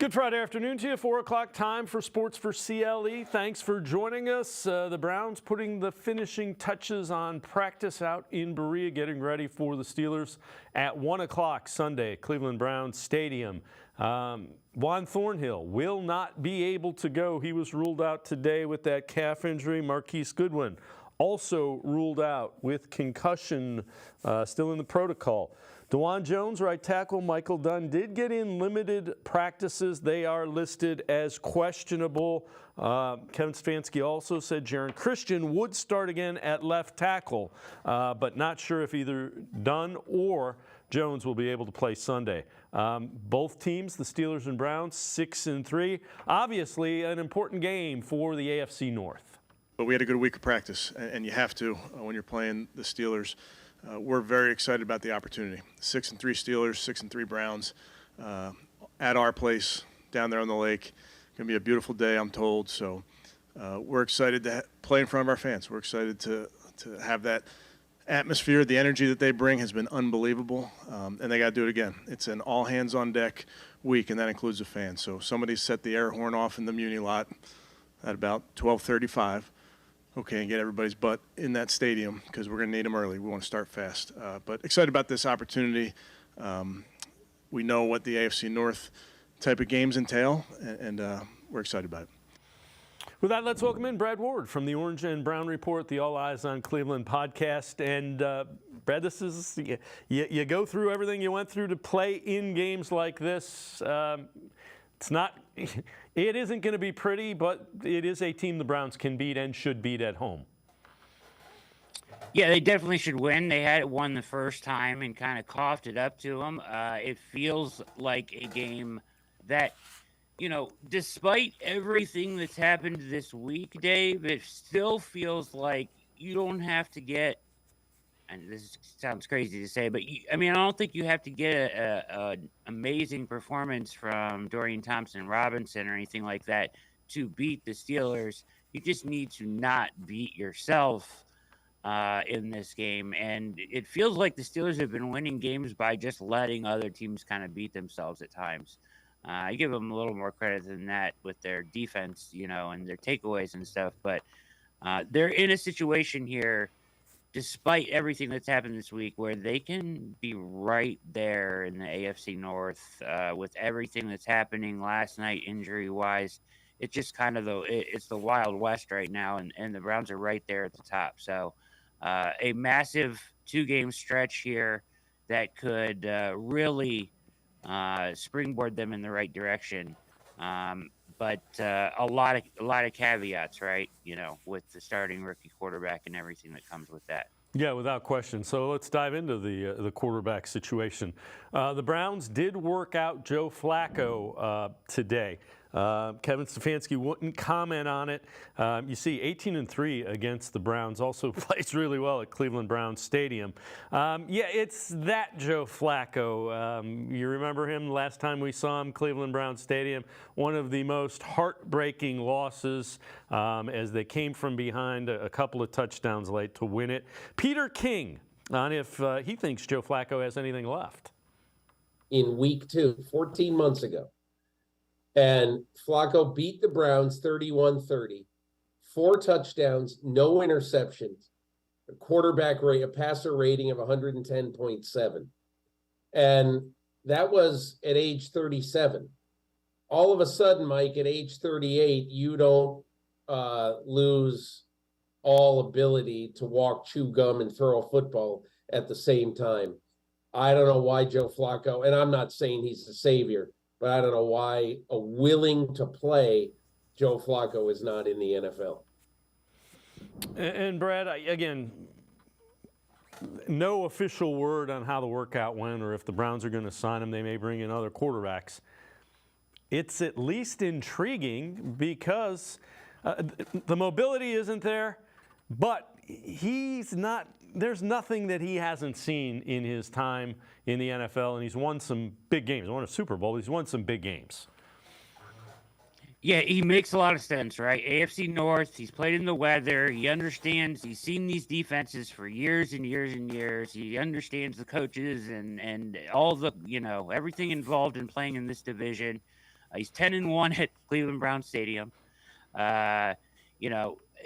Good Friday afternoon to you, 4 o'clock time for Sports4CLE. Thanks for joining us. The Browns putting the finishing touches on practice out in Berea, getting ready for the Steelers at 1 o'clock Sunday at Cleveland Browns Stadium. Juan Thornhill will not be able to go. He was ruled out today with that calf injury. Marquise Goodwin also ruled out with concussion, still in the protocol. DeJuan Jones, right tackle, Michael Dunn did get in limited practices. They are listed as questionable. Kevin Stefanski also said Jaron Christian would start again at left tackle, but not sure if either Dunn or Jones will be able to play Sunday. Both teams, the Steelers and Browns, 6-3. Obviously, an important game for the AFC North. But we had a good week of practice, and you have to when you're playing the Steelers. We're very excited about the opportunity. 6-3 Steelers, 6-3 Browns, at our place down there on the lake. Going to be a beautiful day, I'm told. So we're excited to play in front of our fans. We're excited to have that atmosphere. The energy that they bring has been unbelievable, and they got to do it again. It's an all hands on deck week, and that includes the fans. So somebody set the air horn off in the Muni lot at about 12:35. Okay, and get everybody's butt in that stadium because we're going to need them early. We want to start fast. But excited about this opportunity. We know what the AFC North type of games entail, and we're excited about it. With that, let's welcome in Brad Ward from the Orange and Brown Report, the All Eyes on Cleveland podcast. And Brad, this is you go through everything you went through to play in games like this. It isn't going to be pretty, but it is a team the Browns can beat and should beat at home. Yeah, they definitely should win. They had won the first time and kind of coughed it up to them. It feels like a game that, despite everything that's happened this week, Dave, it still feels like you don't have to get, and this sounds crazy to say, but I don't think you have to get an amazing performance from Dorian Thompson-Robinson or anything like that to beat the Steelers. You just need to not beat yourself in this game. And it feels like the Steelers have been winning games by just letting other teams kind of beat themselves at times. I give them a little more credit than that with their defense, and their takeaways and stuff. But they're in a situation here, despite everything that's happened this week, where they can be right there in the AFC North with everything that's happening last night injury-wise. It's just kind of it's the Wild West right now, and the Browns are right there at the top. So a massive two-game stretch here that could really springboard them in the right direction. But a lot of caveats, right? With the starting rookie quarterback and everything that comes with that. Yeah, without question. So let's dive into the quarterback situation. The Browns did work out Joe Flacco today. Kevin Stefanski wouldn't comment on it. You see 18-3 against the Browns, also plays really well at Cleveland Browns Stadium. It's that Joe Flacco. You remember him last time we saw him, Cleveland Browns Stadium, one of the most heartbreaking losses as they came from behind a couple of touchdowns late to win it. Peter King on if he thinks Joe Flacco has anything left. In week 2, 14 months ago. And Flacco beat the Browns 31-30, 4 touchdowns, no interceptions, a passer rating of 110.7. And that was at age 37. All of a sudden, Mike, at age 38, you don't lose all ability to walk, chew gum, and throw a football at the same time. I don't know why Joe Flacco, and I'm not saying he's the savior, but I don't know why a willing to play Joe Flacco is not in the NFL. And Brad, again, no official word on how the workout went or if the Browns are going to sign him. They may bring in other quarterbacks. It's at least intriguing because the mobility isn't there, but there's nothing that he hasn't seen in his time in the NFL, and he's won some big games. He won a Super Bowl. He's won some big games. Yeah, he makes a lot of sense, right? AFC North, he's played in the weather. He understands. He's seen these defenses for years and years and years. He understands the coaches and all the, everything involved in playing in this division. He's 10-1 at Cleveland Brown Stadium.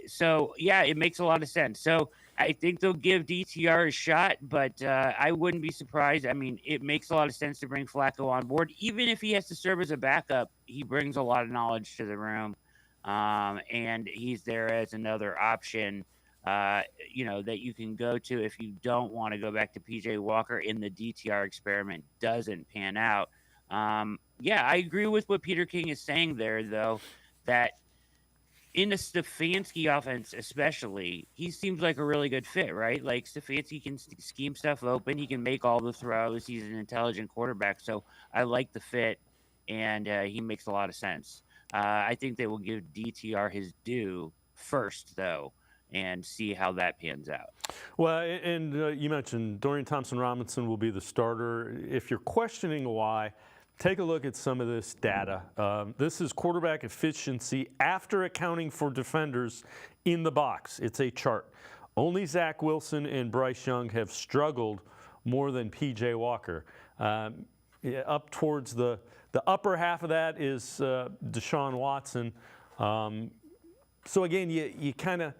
So yeah, it makes a lot of sense. So I think they'll give DTR a shot, but I wouldn't be surprised. I mean, it makes a lot of sense to bring Flacco on board. Even if he has to serve as a backup, he brings a lot of knowledge to the room, and he's there as another option, that you can go to if you don't want to go back to PJ Walker in the DTR experiment doesn't pan out. Yeah, I agree with what Peter King is saying there, though, that in a Stefanski offense, especially, he seems like a really good fit, right? Like Stefanski can scheme stuff open. He can make all the throws. He's an intelligent quarterback. So I like the fit, and he makes a lot of sense. I think they will give DTR his due first, though, and see how that pans out. Well, and you mentioned Dorian Thompson-Robinson will be the starter. If you're questioning why, take a look at some of this data. This is quarterback efficiency after accounting for defenders in the box. It's a chart. Only Zach Wilson and Bryce Young have struggled more than P.J. Walker. Up towards the upper half of that is Deshaun Watson. So again, you kind of,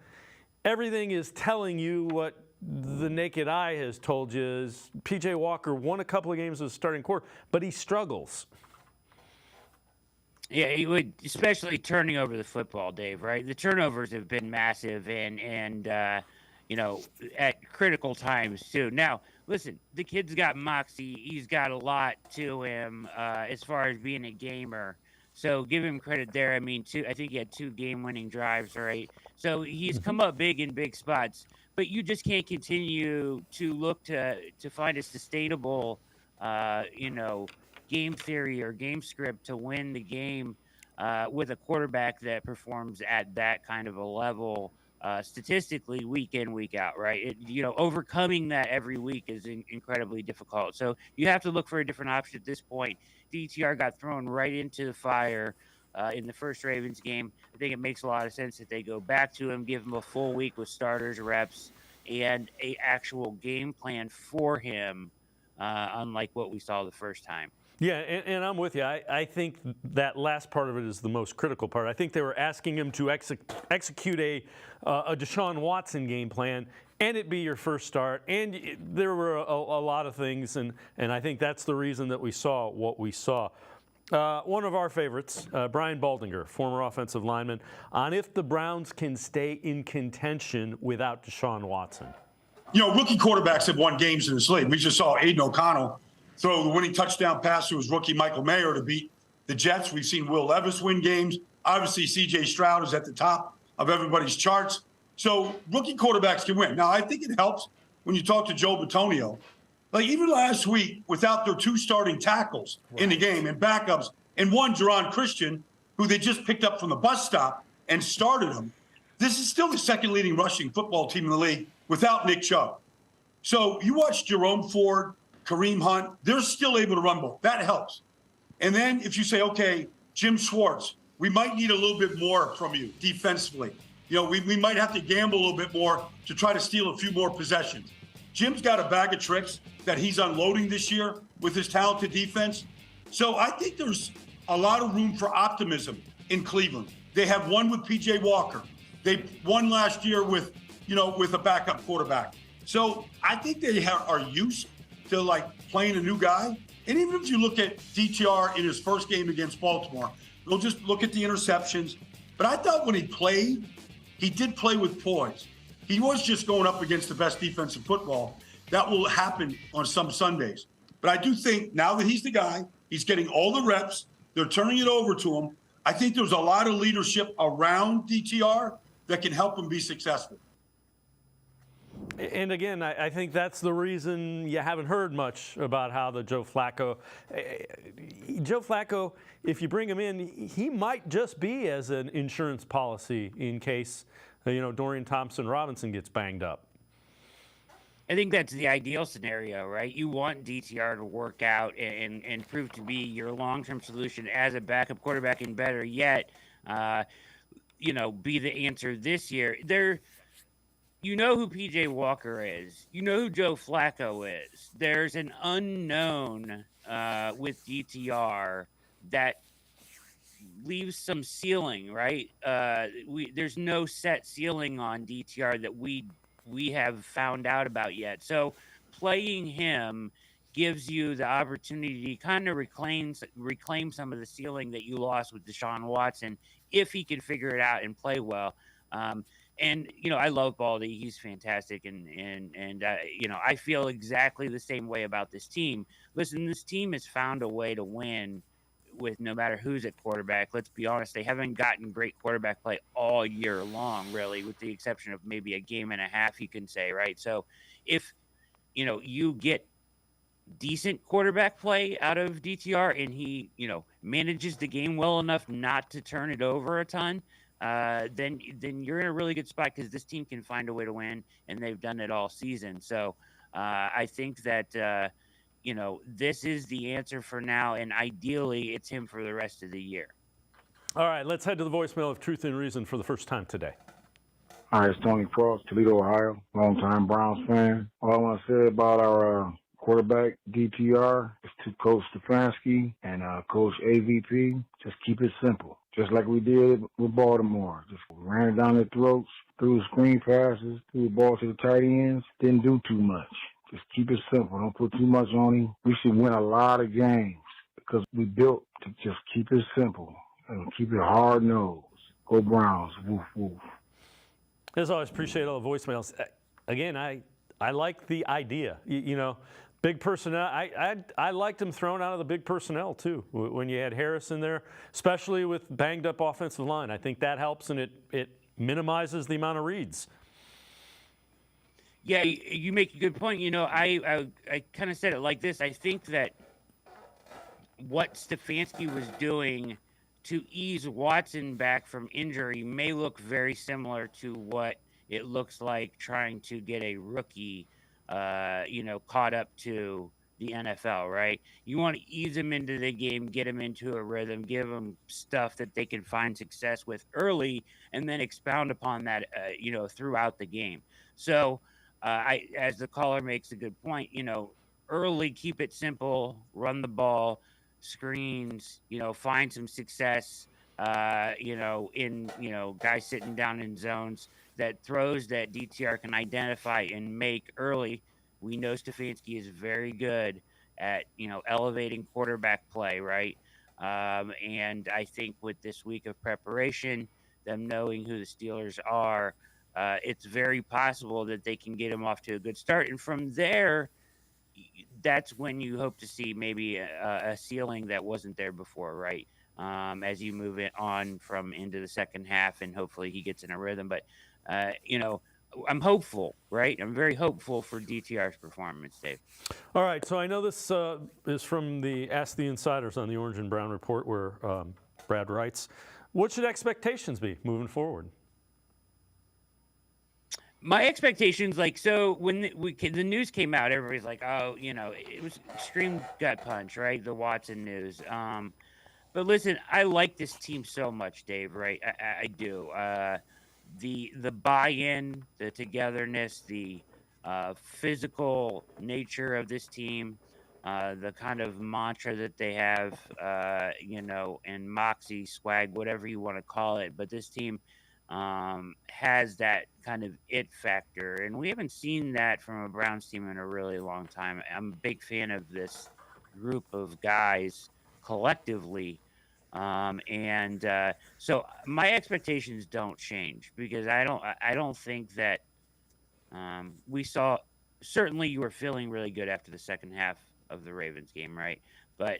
everything is telling you what the naked eye has told you is P.J. Walker won a couple of games as a starting quarterback, but he struggles. Yeah, he would, especially turning over the football, Dave, right? The turnovers have been massive and at critical times too. Now, listen, the kid's got moxie. He's got a lot to him as far as being a gamer. So give him credit there. I mean, I think he had 2 game-winning drives, right? So he's come up big in big spots. But you just can't continue to look to find a sustainable, game theory or game script to win the game with a quarterback that performs at that kind of a level statistically week in, week out, right? Overcoming that every week is incredibly difficult. So you have to look for a different option at this point. DTR got thrown right into the fire in the first Ravens game. I think it makes a lot of sense that they go back to him, give him a full week with starters, reps, and a actual game plan for him, unlike what we saw the first time. Yeah, and I'm with you. I think that last part of it is the most critical part. I think they were asking him to execute a Deshaun Watson game plan, and it be your first start. And there were a lot of things, and I think that's the reason that we saw what we saw. One of our favorites, Brian Baldinger, former offensive lineman, on if the Browns can stay in contention without Deshaun Watson. Rookie quarterbacks have won games in this league. We just saw Aiden O'Connell throw the winning touchdown pass to his rookie Michael Mayer to beat the Jets. We've seen Will Levis win games. Obviously, C.J. Stroud is at the top of everybody's charts. So rookie quarterbacks can win. Now, I think it helps when you talk to Joe Bitonio. Like even last week, without their 2 starting tackles in the game and backups, and one, Jerron Christian, who they just picked up from the bus stop and started him, this is still the second leading rushing football team in the league without Nick Chubb. So you watch Jerome Ford, Kareem Hunt, they're still able to run ball. That helps. And then if you say, okay, Jim Schwartz, we might need a little bit more from you defensively. We might have to gamble a little bit more to try to steal a few more possessions. Jim's got a bag of tricks that he's unloading this year with his talented defense. So I think there's a lot of room for optimism in Cleveland. They have won with P.J. Walker. They won last year with a backup quarterback. So I think they are used to playing a new guy. And even if you look at DTR in his first game against Baltimore, we'll just look at the interceptions. But I thought when he played, he did play with poise. He was just going up against the best defense in football. That will happen on some Sundays. But I do think now that he's the guy, he's getting all the reps, they're turning it over to him. I think there's a lot of leadership around DTR that can help him be successful. And again, I think that's the reason you haven't heard much about how the Joe Flacco, if you bring him in, he might just be as an insurance policy in case, Dorian Thompson-Robinson gets banged up. I think that's the ideal scenario, right? You want DTR to work out and prove to be your long-term solution as a backup quarterback, and better yet, be the answer this year. You know who P.J. Walker is. You know who Joe Flacco is. There's an unknown with DTR that leaves some ceiling, right? There's no set ceiling on DTR that we have found out about yet. So playing him gives you the opportunity to kind of reclaim some of the ceiling that you lost with Deshaun Watson if he can figure it out and play well. And I love Baldy; he's fantastic, and I feel exactly the same way about this team. Listen, this team has found a way to win with no matter who's at quarterback. Let's be honest, they haven't gotten great quarterback play all year long, really, with the exception of maybe a game and a half, you can say, right? So if you get decent quarterback play out of DTR and he manages the game well enough not to turn it over a ton, then you're in a really good spot, because this team can find a way to win, and they've done it all season. So I think that this is the answer for now, and ideally it's him for the rest of the year. All right, let's head to the voicemail of Truth and Reason for the first time today. Hi, it's Tony Cross, Toledo, Ohio, longtime Browns fan. All I want to say about our quarterback, DTR, is to Coach Stefanski and Coach AVP, just keep it simple. Just like we did with Baltimore. Just ran it down their throats, threw screen passes, threw the ball to the tight ends, didn't do too much. Just keep it simple. Don't put too much on him. We should win a lot of games because we built to just keep it simple and keep it hard-nosed. Go Browns. Woof, woof. As always, appreciate all the voicemails. Again, I like the idea. Big personnel. I liked him thrown out of the big personnel, too, when you had Harris in there, especially with banged-up offensive line. I think that helps, and it minimizes the amount of reads. Yeah, you make a good point. I kind of said it like this. I think that what Stefanski was doing to ease Watson back from injury may look very similar to what it looks like trying to get a rookie, caught up to the NFL, right? You want to ease them into the game, get them into a rhythm, give them stuff that they can find success with early, and then expound upon that, throughout the game. So, as the caller makes a good point, early, keep it simple, run the ball, screens, find some success, in, guys sitting down in zones, that throws that DTR can identify and make early. We know Stefanski is very good at, elevating quarterback play, right? And I think with this week of preparation, them knowing who the Steelers are, it's very possible that they can get him off to a good start. And from there, that's when you hope to see maybe a ceiling that wasn't there before, right? As you move it on from into the second half, and hopefully he gets in a rhythm. But, I'm hopeful, right? I'm very hopeful for DTR's performance, Dave. All right, so I know this is from the Ask the Insiders on the Orange and Brown Report, where Brad writes, what should expectations be moving forward? My expectations, so when the news came out, everybody's like, oh, it was extreme gut punch, right? The Watson news. But listen, I like this team so much, Dave, right? I do. The buy-in, the togetherness, the physical nature of this team, the kind of mantra that they have, and moxie, swag, whatever you want to call it. But this team has that kind of it factor, and we haven't seen that from a Browns team in a really long time. I'm a big fan of this group of guys collectively, so my expectations don't change, because I don't think that we saw. Certainly, you were feeling really good after the second half of the Ravens game, right? But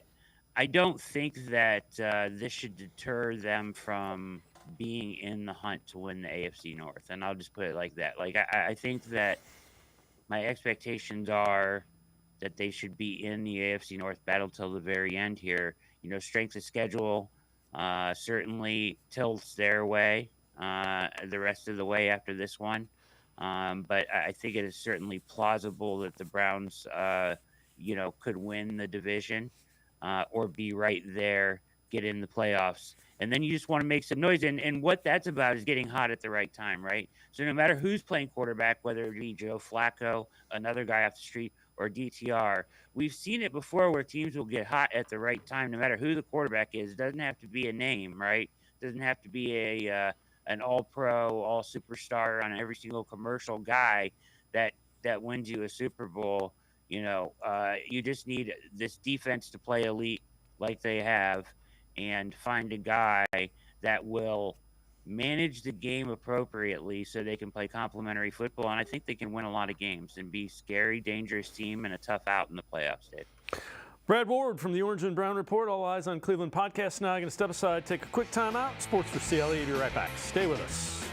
I don't think that this should deter them from being in the hunt to win the AFC North. And I'll just put it like that. I think that my expectations are that they should be in the AFC North battle till the very end here. Strength of schedule certainly tilts their way the rest of the way after this one. But I think it is certainly plausible that the Browns, could win the division or be right there, get in the playoffs. And then you just want to make some noise. And what that's about is getting hot at the right time, right? So no matter who's playing quarterback, whether it be Joe Flacco, another guy off the street, or DTR. We've seen it before where teams will get hot at the right time, no matter who the quarterback is. It doesn't have to be a name, right? It doesn't have to be an all-pro, all-superstar on every single commercial guy that wins you a Super Bowl. You just need this defense to play elite like they have, and find a guy that will manage the game appropriately so they can play complementary football. And I think they can win a lot of games and be scary, dangerous team and a tough out in the playoffs, Dave. Brad Ward from the Orange and Brown Report. All Eyes on Cleveland podcast. Now I'm going to step aside, take a quick time out. Sports for CLE. Be right back. Stay with us.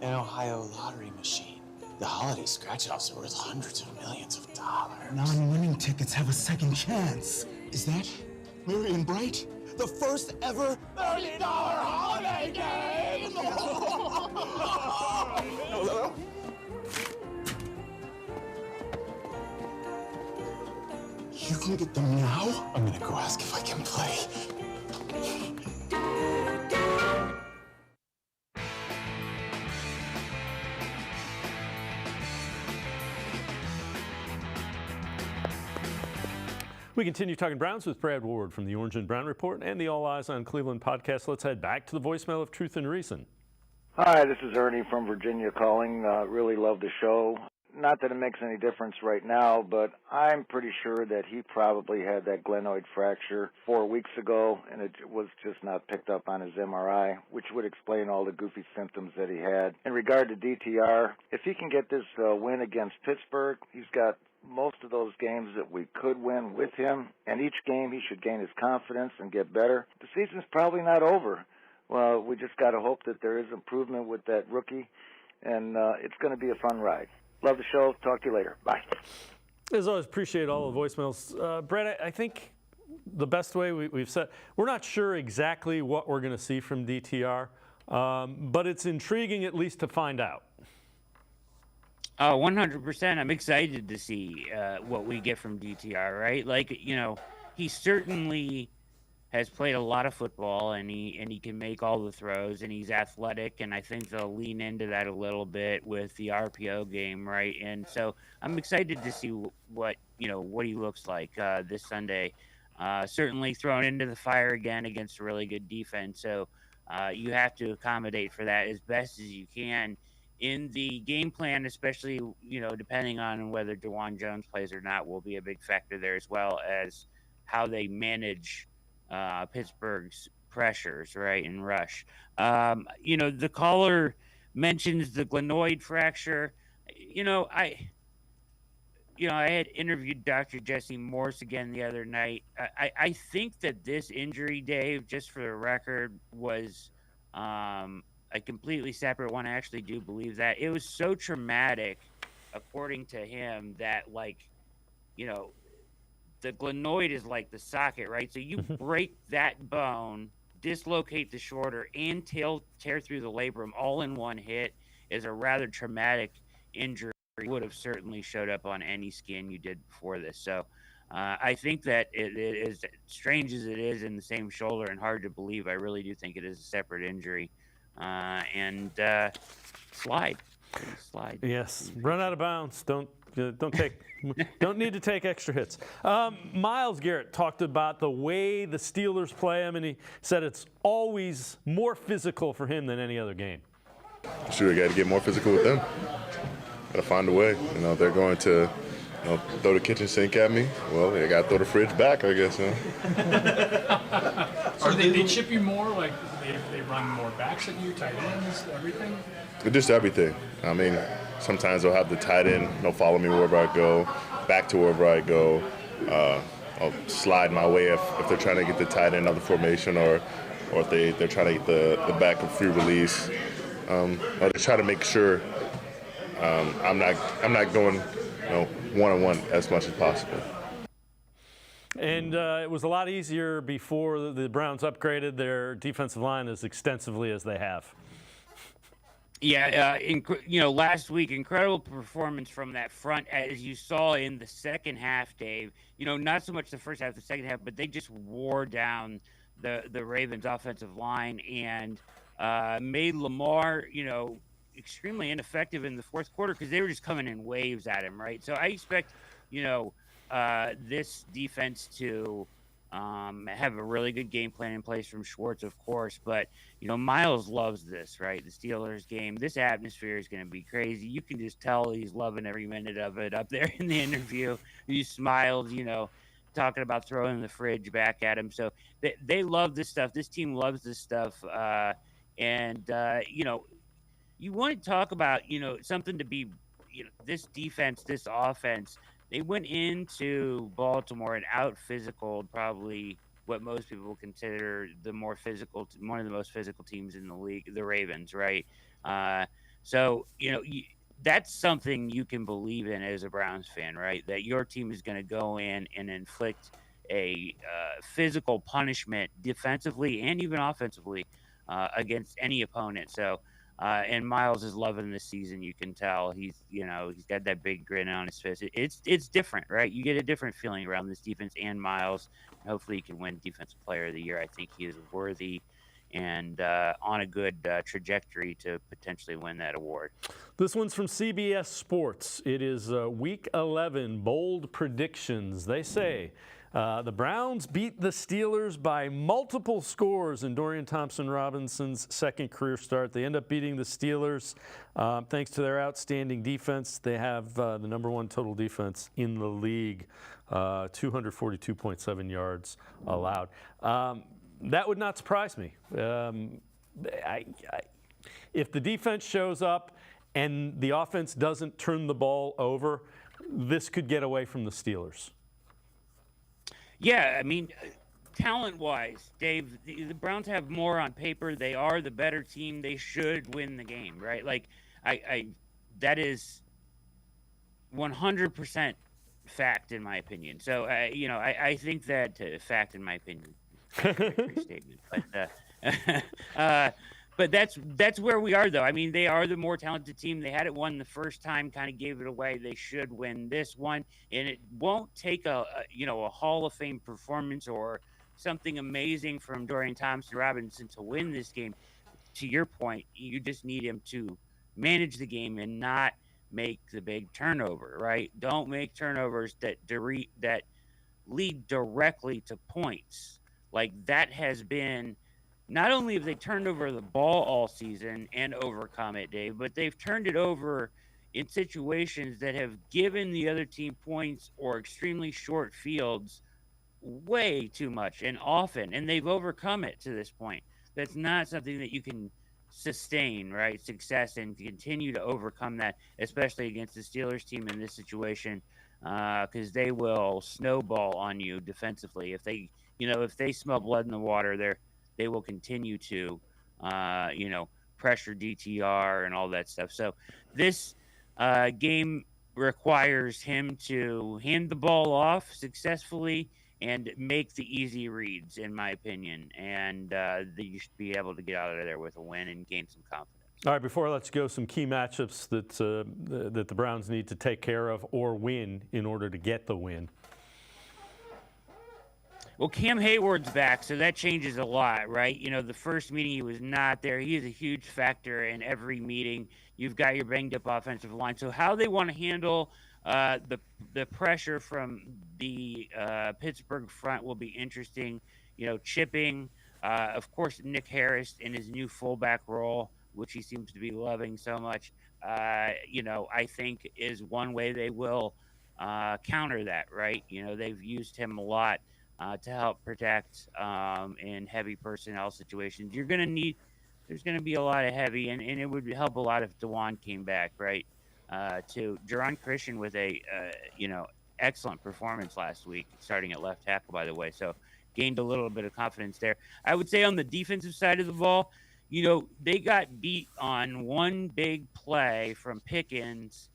An Ohio lottery machine. The holiday scratch-offs are worth hundreds of millions of dollars. Non-winning tickets have a second chance. Is that Miriam Bright? The first ever $1 million holiday game! No. You can get them now? I'm gonna go ask if I can play. We continue talking Browns with Brad Ward from the Orange and Brown Report and the All Eyes on Cleveland podcast. Let's head back to the voicemail of Truth and Reason. Hi, this is Ernie from Virginia calling. Really love the show. Not that it makes any difference right now, but I'm pretty sure that he probably had that glenoid fracture 4 weeks ago, and it was just not picked up on his MRI, which would explain all the goofy symptoms that he had. In regard to DTR, if he can get this win against Pittsburgh, he's got most of those games that we could win with him, and each game he should gain his confidence and get better. The season's probably not over. Well, we just got to hope that there is improvement with that rookie, and it's going to be a fun ride. Love the show. Talk to you later. Bye. As always, appreciate all the voicemails. Brad, I think the best way we've said, we're not sure exactly what we're going to see from DTR, but it's intriguing at least to find out. 100%. I'm excited to see what we get from DTR, right? Like, he certainly has played a lot of football, and he can make all the throws, and he's athletic, and I think they'll lean into that a little bit with the RPO game, right? And so I'm excited to see what he looks like this Sunday. Certainly thrown into the fire again against a really good defense, so you have to accommodate for that as best as you can in the game plan, especially depending on whether DeJuan Jones plays or not will be a big factor there, as well as how they manage Pittsburgh's pressures, right, and rush. The caller mentions the glenoid fracture. I had interviewed Dr. Jesse Morse again the other night. I think that this injury, Dave, just for the record, was a completely separate one. I actually do believe that. It was so traumatic, according to him, that, the glenoid is like the socket, right? So you break that bone, dislocate the shoulder, and tear through the labrum all in one hit is a rather traumatic injury. Would have certainly showed up on any scan you did before this. So I think that it is, strange as it is, in the same shoulder and hard to believe, I really do think it is a separate injury. Slide. Yes, run out of bounds. Don't need to take extra hits. Myles Garrett talked about the way the Steelers play him, and he said it's always more physical for him than any other game. Sure, got to get more physical with them. Got to find a way. They're going to throw the kitchen sink at me. Well, they got to throw the fridge back, I guess. So they chip you more, like they run more backs at you, tight ends, everything? Just everything. I mean, sometimes they'll have the tight end, follow me wherever I go, back to wherever I go. I'll slide my way if they're trying to get the tight end of the formation, or if they're trying to get the back of free release. I'll just try to make sure I'm not going one-on-one as much as possible. And it was a lot easier before the Browns upgraded their defensive line as extensively as they have. Yeah, last week, incredible performance from that front, as you saw in the second half, Dave. Not so much the first half, the second half, but they just wore down the Ravens' offensive line and made Lamar, extremely ineffective in the fourth quarter because they were just coming in waves at him, right? So I expect, this defense to have a really good game plan in place from Schwartz, of course. But, Miles loves this, right? The Steelers game. This atmosphere is going to be crazy. You can just tell he's loving every minute of it up there in the interview. He smiles, talking about throwing the fridge back at him. So they love this stuff. This team loves this stuff. You want to talk about, something to be, this defense, this offense. They went into Baltimore and out physical probably what most people consider one of the most physical teams in the league, the Ravens, right? That's something you can believe in as a Browns fan, right? That your team is going to go in and inflict a physical punishment defensively and even offensively against any opponent. So, and Miles is loving this season. You can tell he's got that big grin on his face. It's different, right? You get a different feeling around this defense and Miles. Hopefully, he can win Defensive Player of the Year. I think he is worthy and on a good trajectory to potentially win that award. This one's from CBS Sports. It is Week 11 bold predictions. They say the Browns beat the Steelers by multiple scores in Dorian Thompson-Robinson's second career start. They end up beating the Steelers thanks to their outstanding defense. They have the number one total defense in the league, 242.7 yards allowed. That would not surprise me. If the defense shows up and the offense doesn't turn the ball over, this could get away from the Steelers. Yeah, I mean, talent-wise, Dave, the Browns have more on paper. They are the better team. They should win the game, right? Like, that is 100% fact in my opinion. So, I think that fact in my opinion. Statement, but that's where we are, though. I mean, they are the more talented team. They had it won the first time, kind of gave it away. They should win this one, and it won't take a Hall of Fame performance or something amazing from Dorian Thompson-Robinson to win this game. To your point, you just need him to manage the game and not make the big turnover, right? Don't make turnovers that lead directly to points. Like, that has been, not only have they turned over the ball all season and overcome it, Dave, but they've turned it over in situations that have given the other team points or extremely short fields way too much and often, and they've overcome it to this point. That's not something that you can sustain, right? Success and continue to overcome that, especially against the Steelers team in this situation, because they will snowball on you defensively. If they smell blood in the water, they will continue to, pressure DTR and all that stuff. So this game requires him to hand the ball off successfully and make the easy reads, in my opinion. And you should be able to get out of there with a win and gain some confidence. All right, before let's go, some key matchups that the Browns need to take care of or win in order to get the win. Well, Cam Hayward's back, so that changes a lot, right? The first meeting he was not there. He is a huge factor in every meeting. You've got your banged-up offensive line. So how they want to handle the pressure from the Pittsburgh front will be interesting. Chipping, of course, Nick Harris in his new fullback role, which he seems to be loving so much, I think is one way they will counter that, right? They've used him a lot to help protect in heavy personnel situations. There's going to be a lot of heavy, and it would help a lot if DeJuan came back, right? To Jerron Christian with a, excellent performance last week, starting at left tackle, by the way. So gained a little bit of confidence there. I would say on the defensive side of the ball, they got beat on one big play from Pickens.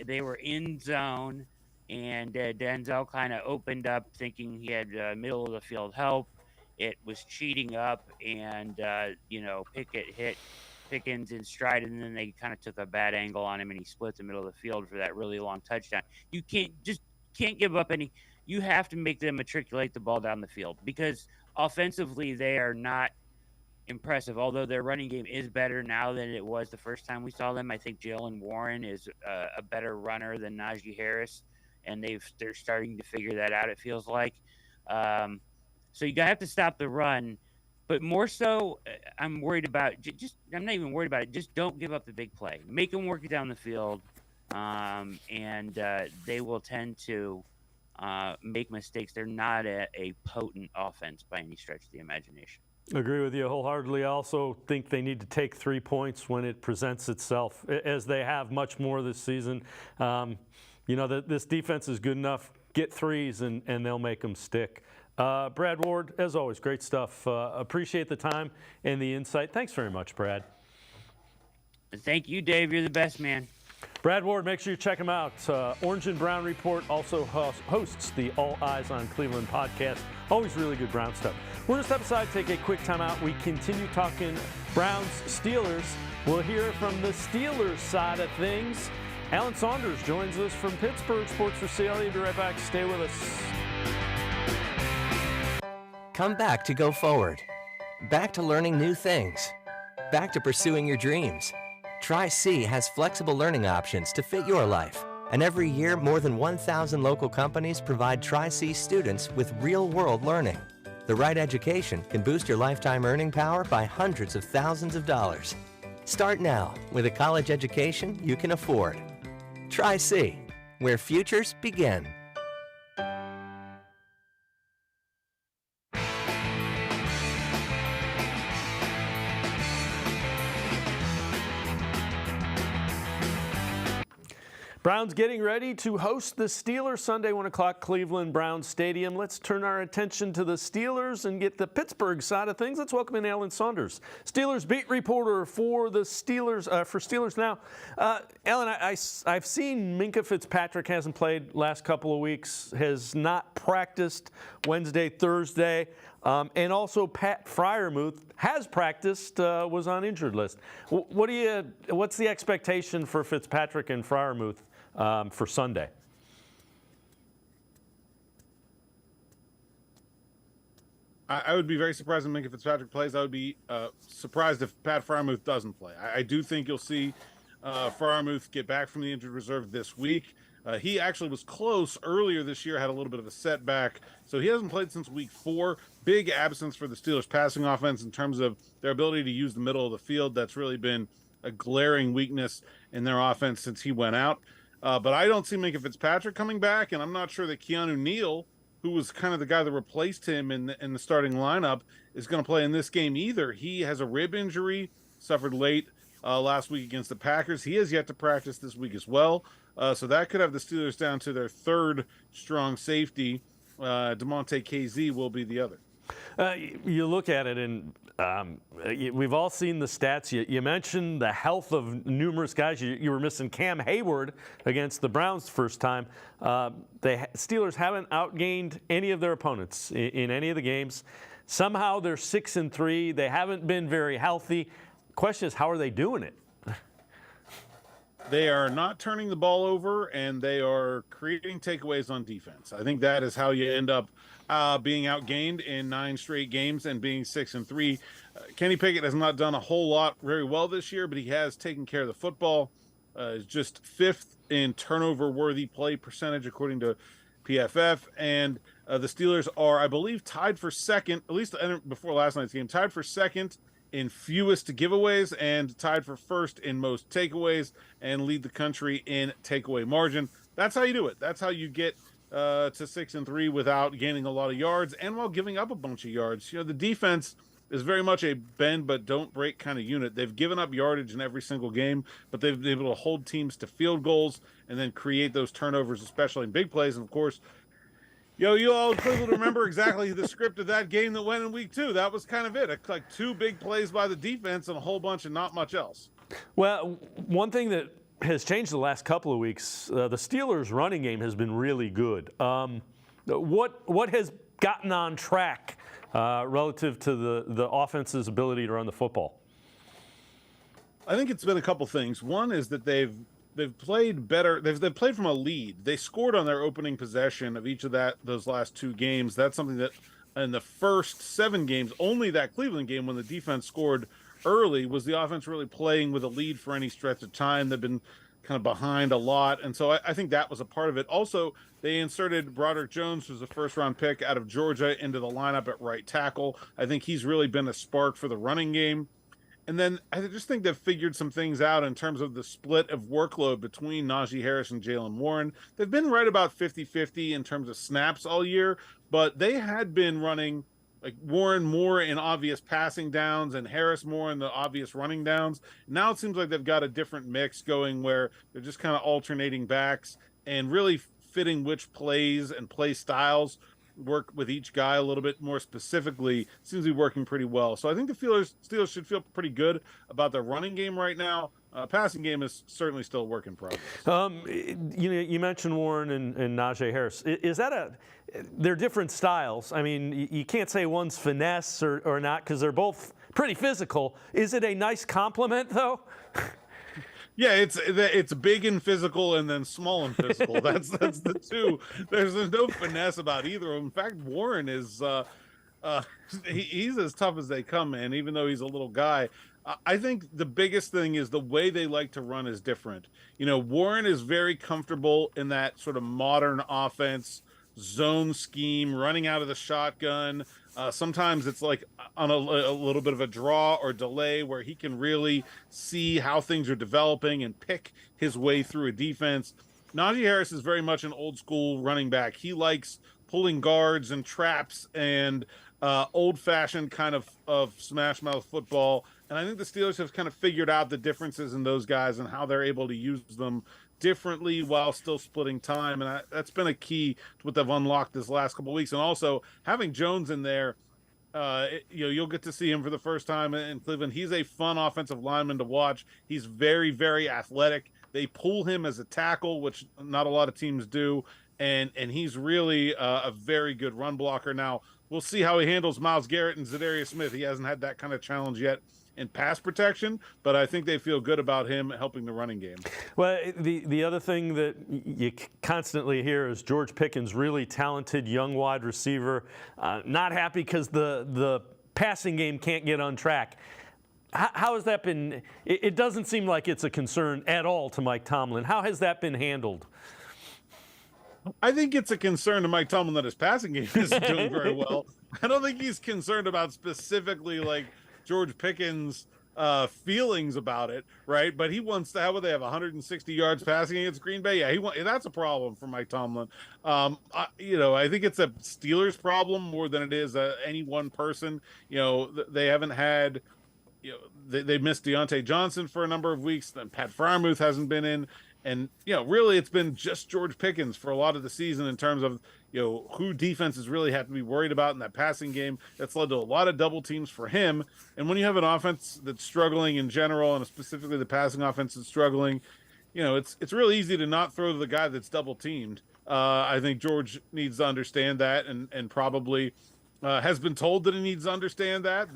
They were in zone. And Denzel kind of opened up thinking he had middle of the field help. It was cheating up, and, Pickett hit Pickens in stride, and then they kind of took a bad angle on him, and he split the middle of the field for that really long touchdown. You can't give up any. You have to make them matriculate the ball down the field because offensively they are not impressive. Although their running game is better now than it was the first time we saw them. I think Jalen Warren is a better runner than Najee Harris, and they're starting to figure that out. It feels like. So you have to stop the run, but more so, I'm worried about I'm not even worried about it. Just don't give up the big play. Make them work it down the field, and they will tend to make mistakes. They're not a potent offense by any stretch of the imagination. Agree with you wholeheartedly. I also think they need to take 3 points when it presents itself, as they have much more this season. This defense is good enough. Get threes, and they'll make them stick. Brad Ward, as always, great stuff. Appreciate the time and the insight. Thanks very much, Brad. Thank you, Dave. You're the best, man. Brad Ward, make sure you check him out. Orange and Brown Report also hosts the All Eyes on Cleveland podcast. Always really good Brown stuff. We're going to step aside, take a quick time out. We continue talking Browns, Steelers. We'll hear from the Steelers side of things. Alan Saunders joins us from Pittsburgh. Sports4CLE. Be right back. Stay with us. Come back to go forward. Back to learning new things. Back to pursuing your dreams. Tri-C has flexible learning options to fit your life. And every year, more than 1,000 local companies provide Tri-C students with real-world learning. The right education can boost your lifetime earning power by hundreds of thousands of dollars. Start now with a college education you can afford. Tri-C, where futures begin. Browns getting ready to host the Steelers Sunday, 1 o'clock, Cleveland Browns Stadium. Let's turn our attention to the Steelers and get the Pittsburgh side of things. Let's welcome in Alan Saunders, Steelers beat reporter for the Steelers, for Steelers Now. Alan, I've seen Minkah Fitzpatrick hasn't played last couple of weeks, has not practiced Wednesday, Thursday, and also Pat Freiermuth has practiced, was on injured list. What's the expectation for Fitzpatrick and Freiermuth for Sunday? I would be very surprised if Minkah Fitzpatrick plays. I would be surprised if Pat Freiermuth doesn't play. I do think you'll see Freiermuth get back from the injured reserve this week. He actually was close earlier this year, had a little bit of a setback, so he hasn't played since week 4. Big absence for the Steelers passing offense in terms of their ability to use the middle of the field. That's really been a glaring weakness in their offense since he went out. But I don't see Minkah Fitzpatrick coming back, and I'm not sure that Keanu Neal, who was kind of the guy that replaced him in the starting lineup, is going to play in this game either. He has a rib injury, suffered late last week against the Packers. He has yet to practice this week as well. So that could have the Steelers down to their third strong safety. DeMonte KZ will be the other. You look at it, and we've all seen the stats. You mentioned the health of numerous guys. You were missing Cam Hayward against the Browns first time. The Steelers haven't outgained any of their opponents in any of the games. Somehow they're 6-3. They haven't been very healthy. Question is, how are they doing it? They are not turning the ball over, and they are creating takeaways on defense. I think that is how you end up being outgained in 9 straight games and being 6-3. Kenny Pickett has not done a whole lot very well this year, but he has taken care of the football. Is just 5th in turnover-worthy play percentage, according to PFF. And the Steelers are, I believe, tied for second, at least before last night's game, tied for second in fewest giveaways and tied for first in most takeaways and lead the country in takeaway margin. That's how you do it. That's how you get to 6-3 without gaining a lot of yards and while giving up a bunch of yards. You know, the defense is very much a bend but don't break kind of unit. They've given up yardage in every single game, but they've been able to hold teams to field goals and then create those turnovers, especially in big plays. And of course, you all clearly remember exactly the script of that game that went in week 2. That was kind of it. Like 2 big plays by the defense and a whole bunch of not much else. Well, one thing that has changed the last couple of weeks, the Steelers' running game has been really good. What has gotten on track relative to the offense's ability to run the football? I think it's been a couple things. One is that they've played better. They've played from a lead. They scored on their opening possession of each of those last 2 games. That's something that in the first 7 games, only that Cleveland game when the defense scored early was the offense really playing with a lead for any stretch of time. They've been kind of behind a lot. And so I think that was a part of it. Also, they inserted Broderick Jones, who's a first-round pick out of Georgia, into the lineup at right tackle. I think he's really been a spark for the running game. And then I just think they've figured some things out in terms of the split of workload between Najee Harris and Jaylen Warren. They've been right about 50-50 in terms of snaps all year, but they had been running like Warren more in obvious passing downs and Harris more in the obvious running downs. Now it seems like they've got a different mix going where they're just kind of alternating backs and really fitting which plays and play styles work with each guy a little bit more specifically. Seems to be working pretty well. So I think the Steelers should feel pretty good about their running game right now. Passing game is certainly still a work in progress. You mentioned Warren and Najee Harris. Is that they're different styles? I mean, you can't say one's finesse or not because they're both pretty physical. Is it a nice compliment though? Yeah, it's big and physical, and then small and physical. That's the two. There's no finesse about either of them. In fact, Warren is he's as tough as they come, man. Even though he's a little guy, I think the biggest thing is the way they like to run is different. You know, Warren is very comfortable in that sort of modern offense zone scheme, running out of the shotgun. Sometimes it's like on a little bit of a draw or delay where he can really see how things are developing and pick his way through a defense. Najee Harris is very much an old school running back. He likes pulling guards and traps and old fashioned kind of smash mouth football. And I think the Steelers have kind of figured out the differences in those guys and how they're able to use them differently while still splitting time. And that's been a key to what they've unlocked this last couple of weeks. And also having Jones in there, you'll get to see him for the first time in Cleveland. He's a fun offensive lineman to watch. He's very, very athletic. They pull him as a tackle, which not a lot of teams do. And he's really a very good run blocker. Now, we'll see how he handles Myles Garrett and Zadarius Smith. He hasn't had that kind of challenge yet in pass protection, but I think they feel good about him helping the running game. Well, the other thing that you constantly hear is George Pickens, really talented young wide receiver, not happy because the passing game can't get on track. How has that been? It doesn't seem like it's a concern at all to Mike Tomlin. How has that been handled? I think it's a concern to Mike Tomlin that his passing game isn't doing very well. I don't think he's concerned about specifically like George Pickens' feelings about it, right? But he wants to have what they have 160 yards passing against Green Bay. Yeah, that's a problem for Mike Tomlin. I think it's a Steelers problem more than it is any one person. They haven't had. They missed Deontay Johnson for a number of weeks. Then Pat Freiermuth hasn't been in. And, really it's been just George Pickens for a lot of the season in terms of, who defenses really have to be worried about in that passing game. That's led to a lot of double teams for him. And when you have an offense that's struggling in general, and specifically the passing offense is struggling, it's really easy to not throw to the guy that's double teamed. I think George needs to understand that and probably has been told that he needs to understand that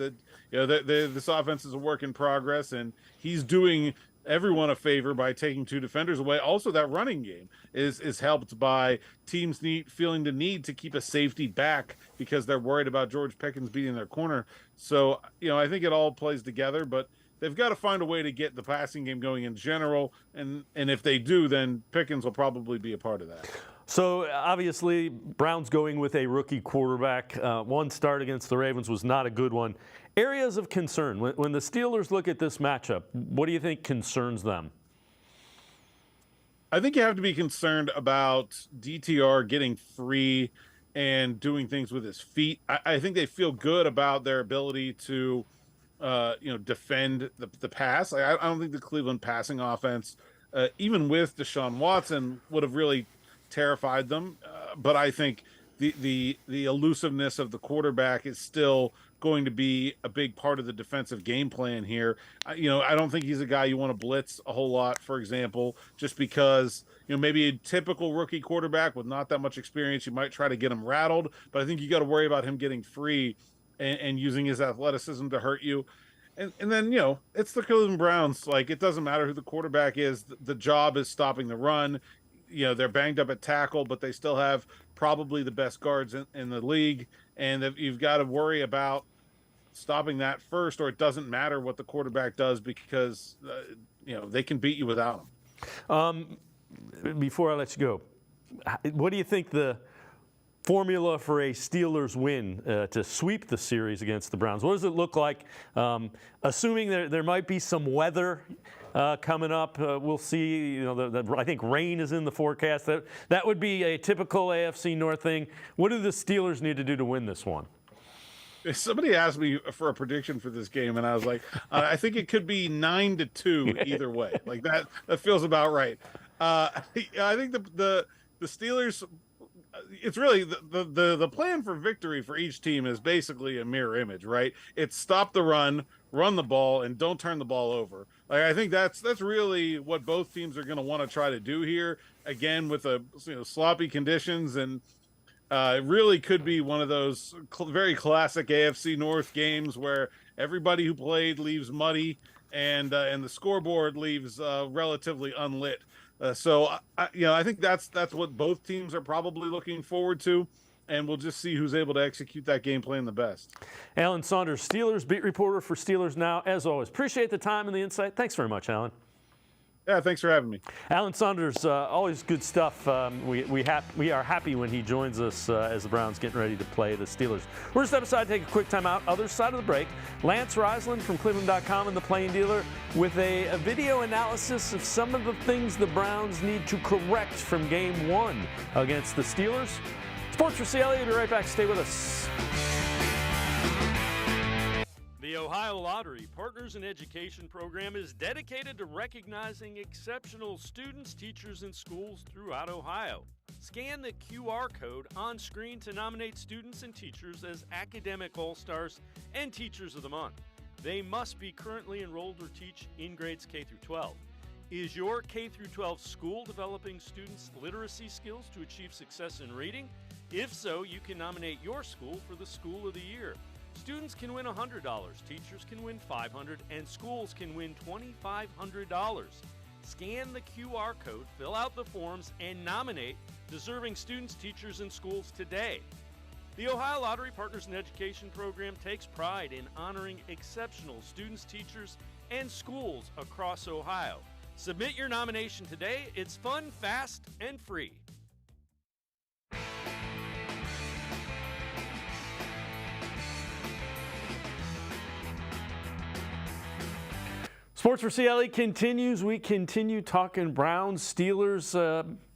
this offense is a work in progress, and he's doing everyone a favor by taking 2 defenders away. Also, that running game is helped by teams feeling the need to keep a safety back because they're worried about George Pickens beating their corner. So, I think it all plays together, but they've got to find a way to get the passing game going in general. And if they do, then Pickens will probably be a part of that. So obviously, Browns going with a rookie quarterback. One start against the Ravens was not a good one. Areas of concern. When the Steelers look at this matchup, what do you think concerns them? I think you have to be concerned about DTR getting free and doing things with his feet. I think they feel good about their ability to, defend the pass. I don't think the Cleveland passing offense, even with Deshaun Watson, would have really terrified them. But I think the elusiveness of the quarterback is still going to be a big part of the defensive game plan here. I don't think he's a guy you want to blitz a whole lot, for example, just because, maybe a typical rookie quarterback with not that much experience, you might try to get him rattled, but I think you got to worry about him getting free and using his athleticism to hurt you. And then, it's the Cleveland Browns. Like, it doesn't matter who the quarterback is. The job is stopping the run. They're banged up at tackle, but they still have probably the best guards in the league. and that you've got to worry about stopping that first, or it doesn't matter what the quarterback does because they can beat you without him. Before I let you go, what do you think the formula for a Steelers win to sweep the series against the Browns? What does it look like? Assuming there might be some weather coming up, we'll see. I think rain is in the forecast. That would be a typical AFC North thing. What do the Steelers need to do to win this one? Somebody asked me for a prediction for this game, and I was like, I think it could be 9-2 either way. Like that feels about right. I think the Steelers. It's really the plan for victory for each team is basically a mirror image, right? It's stop the run the ball, and don't turn the ball over. Like, I think that's really what both teams are going to want to try to do here. Again, with sloppy conditions, and it really could be one of those very classic AFC North games where everybody who played leaves muddy, and the scoreboard leaves relatively unlit. So I think that's what both teams are probably looking forward to, and we'll just see who's able to execute that game plan the best. Alan Saunders, Steelers beat reporter for Steelers Now. As always, appreciate the time and the insight. Thanks very much, Alan. Yeah, thanks for having me. Alan Saunders, always good stuff. We are happy when he joins us as the Browns getting ready to play the Steelers. We're going to step aside, take a quick time out. Other side of the break, Lance Reisland from cleveland.com and the Plain Dealer with a video analysis of some of the things the Browns need to correct from Game 1 against the Steelers. Sports4CLE, we'll be right back. Stay with us. The Ohio Lottery Partners in Education program is dedicated to recognizing exceptional students, teachers, and schools throughout Ohio. Scan the QR code on screen to nominate students and teachers as Academic All-Stars and Teachers of the Month. They must be currently enrolled or teach in grades K through 12. Is your K through 12 school developing students' literacy skills to achieve success in reading? If so, you can nominate your school for the School of the Year. Students can win $100, teachers can win $500, and schools can win $2,500. Scan the QR code, fill out the forms, and nominate deserving students, teachers, and schools today. The Ohio Lottery Partners in Education program takes pride in honoring exceptional students, teachers, and schools across Ohio. Submit your nomination today. It's fun, fast, and free. Sports4CLE continues. We continue talking Browns, Steelers,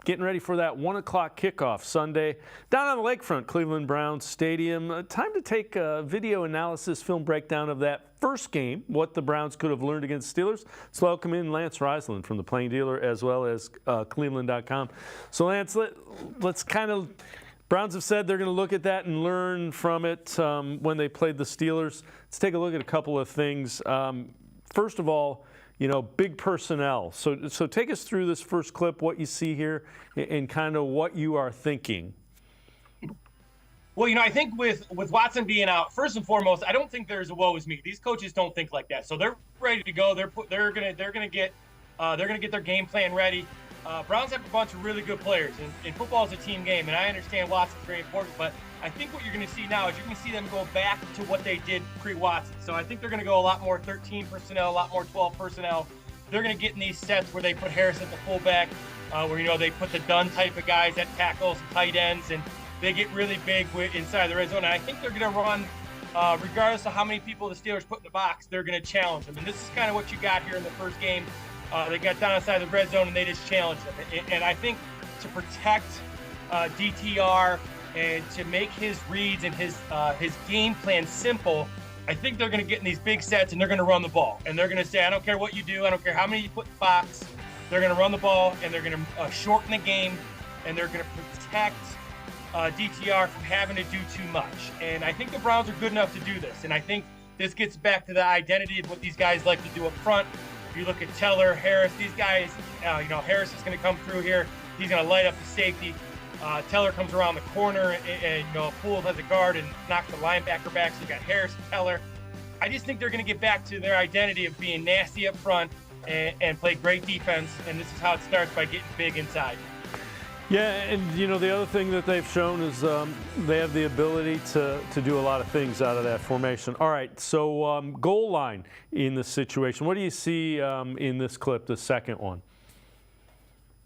getting ready for that 1 o'clock kickoff Sunday down on the lakefront, Cleveland Browns Stadium. Time to take a video analysis, film breakdown of that first game, what the Browns could have learned against Steelers. Let's welcome in Lance Reisland from the Plain Dealer as well as cleveland.com. So Lance, let's kind of, Browns have said they're going to look at that and learn from it when they played the Steelers. Let's take a look at a couple of things. First of all, big personnel. So take us through this first clip, what you see here, and kind of what you are thinking. Well, I think with Watson being out, first and foremost, I don't think there's a woe is me. These coaches don't think like that, so they're ready to go. They're gonna get their game plan ready. Browns have a bunch of really good players, and football is a team game, and I understand Watson's very important, but I think what you're going to see now is you're going to see them go back to what they did pre-Watson. So I think they're going to go a lot more 13 personnel, a lot more 12 personnel. They're going to get in these sets where they put Harris at the fullback, where they put the Dunn type of guys at tackles, tight ends, and they get really big inside the red zone. And I think they're going to run, regardless of how many people the Steelers put in the box, they're going to challenge them. And this is kind of what you got here in the first game. They got down inside the red zone and they just challenged them. And I think to protect DTR and to make his reads and his game plan simple, I think they're going to get in these big sets and they're going to run the ball. And they're going to say, I don't care what you do. I don't care how many you put in the box. They're going to run the ball and they're going to shorten the game and they're going to protect DTR from having to do too much. And I think the Browns are good enough to do this. And I think this gets back to the identity of what these guys like to do up front. If you look at Teller, Harris, these guys, Harris is going to come through here. He's going to light up the safety. Teller comes around the corner and Poole has a guard and knocks the linebacker back. So you got Harris and Teller. I just think they're going to get back to their identity of being nasty up front and play great defense. And this is how it starts, by getting big inside. Yeah, and the other thing that they've shown is they have the ability to do a lot of things out of that formation. All right, so goal line in this situation. What do you see in this clip, the second one?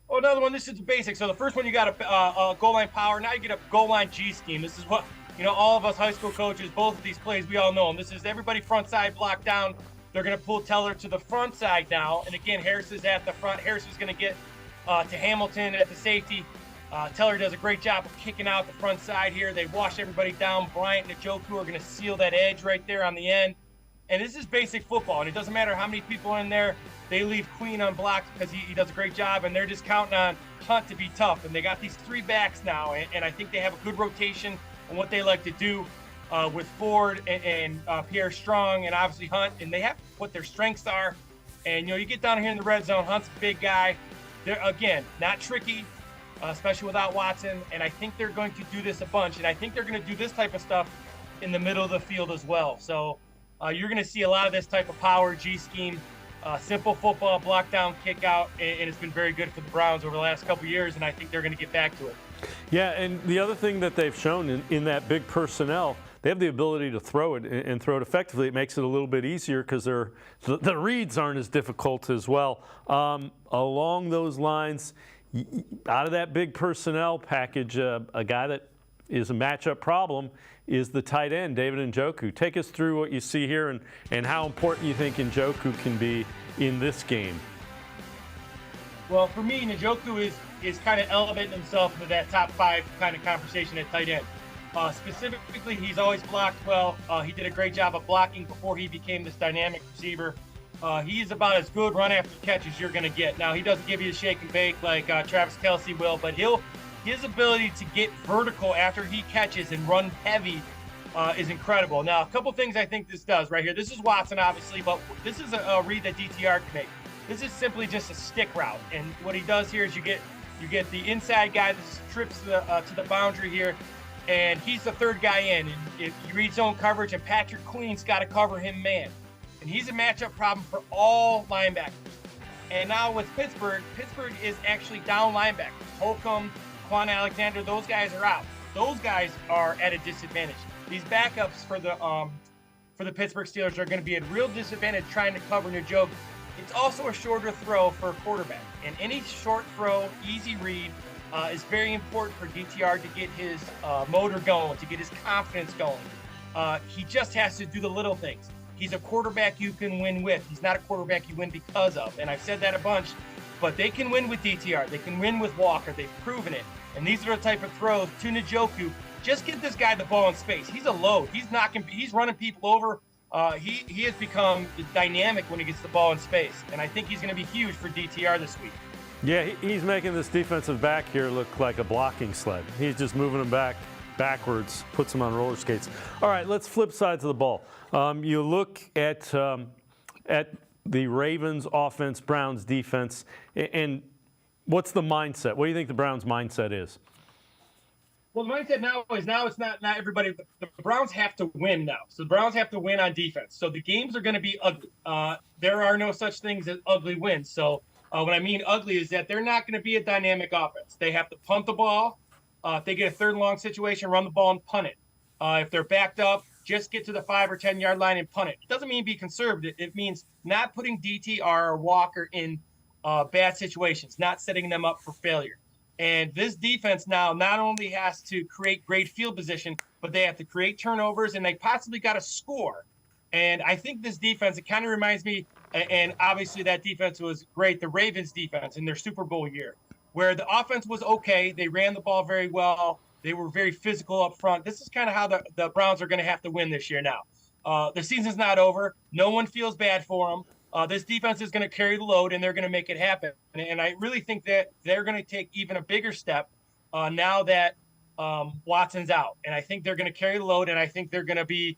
Oh, another one. This is the basics. So the first one, you got a goal line power. Now you get a goal line G scheme. This is what all of us high school coaches, both of these plays, we all know them. This is everybody front side block down. They're going to pull Teller to the front side now, and again, Harris is at the front. Harris is going to get to Hamilton at the safety. Teller does a great job of kicking out the front side here. They wash everybody down. Bryant and Njoku are going to seal that edge right there on the end. And this is basic football, and it doesn't matter how many people are in there. They leave Queen unblocked because he does a great job, and they're just counting on Hunt to be tough. And they got these 3 backs now, and I think they have a good rotation on what they like to do with Ford and Pierre Strong and obviously Hunt, and they have what their strengths are. And, you get down here in the red zone. Hunt's a big guy. They're, again, not tricky, especially without Watson, and I think they're going to do this a bunch, and I think they're going to do this type of stuff in the middle of the field as well. So you're going to see a lot of this type of power, G scheme, simple football, block down, kick out, and it's been very good for the Browns over the last couple of years, and I think they're going to get back to it. Yeah, and the other thing that they've shown in that big personnel, they have the ability to throw it and throw it effectively. It makes it a little bit easier because the reads aren't as difficult as well. Along those lines, out of that big personnel package, a guy that is a matchup problem is the tight end, David Njoku. Take us through what you see here and how important you think Njoku can be in this game. Well, for me, Njoku is kind of elevating himself into that top 5 kind of conversation at tight end. Specifically, he's always blocked well. He did a great job of blocking before he became this dynamic receiver. He's about as good run after catch as you're going to get. Now, he doesn't give you a shake and bake like Travis Kelce will, but his ability to get vertical after he catches and run heavy is incredible. Now, a couple things I think this does right here. This is Watson, obviously, but this is a read that DTR can make. This is simply just a stick route, and what he does here is you get the inside guy that trips to the boundary here, and he's the third guy in. And if you read zone coverage, and Patrick Queen's got to cover him man, and he's a matchup problem for all linebackers. And now with Pittsburgh is actually down linebackers. Holcomb, Quan Alexander, those guys are out. Those guys are at a disadvantage. These backups for the Pittsburgh Steelers are going to be at real disadvantage trying to cover Njoku. It's also a shorter throw for a quarterback, and any short throw, easy read, is very important for DTR to get his motor going, to get his confidence going. He just has to do the little things. He's a quarterback you can win with. He's not a quarterback you win because of, and I've said that a bunch, but they can win with DTR. They can win with Walker. They've proven it, and these are the type of throws to Njoku. Just get this guy the ball in space. He's a load. He's running people over. He has become dynamic when he gets the ball in space, and I think he's going to be huge for DTR this week. Yeah, he's making this defensive back here look like a blocking sled. He's just moving him backwards, puts him on roller skates. All right, let's flip sides of the ball. You look at the Ravens offense, Browns defense, and what's the mindset? What do you think the Browns' mindset is? Well, the mindset now it's not everybody. The Browns have to win now. So the Browns have to win on defense. So the games are going to be ugly. There are no such things as ugly wins. So what I mean ugly is that they're not going to be a dynamic offense. They have to punt the ball. If they get a 3rd and long situation, run the ball and punt it. If they're backed up, just get to the 5 or 10 yard line and punt it. It doesn't mean be conservative. It means not putting DTR or Walker in bad situations, not setting them up for failure. And this defense now not only has to create great field position, but they have to create turnovers, and they possibly got to score. And I think this defense, it kind of reminds me, and obviously that defense was great, the Ravens defense in their Super Bowl year, where the offense was okay. They ran the ball very well. They were very physical up front. This is kind of how the Browns are going to have to win this year now. The season's not over. No one feels bad for them. This defense is going to carry the load, and they're going to make it happen. And I really think that they're going to take even a bigger step now that Watson's out. And I think they're going to carry the load, and I think they're going to be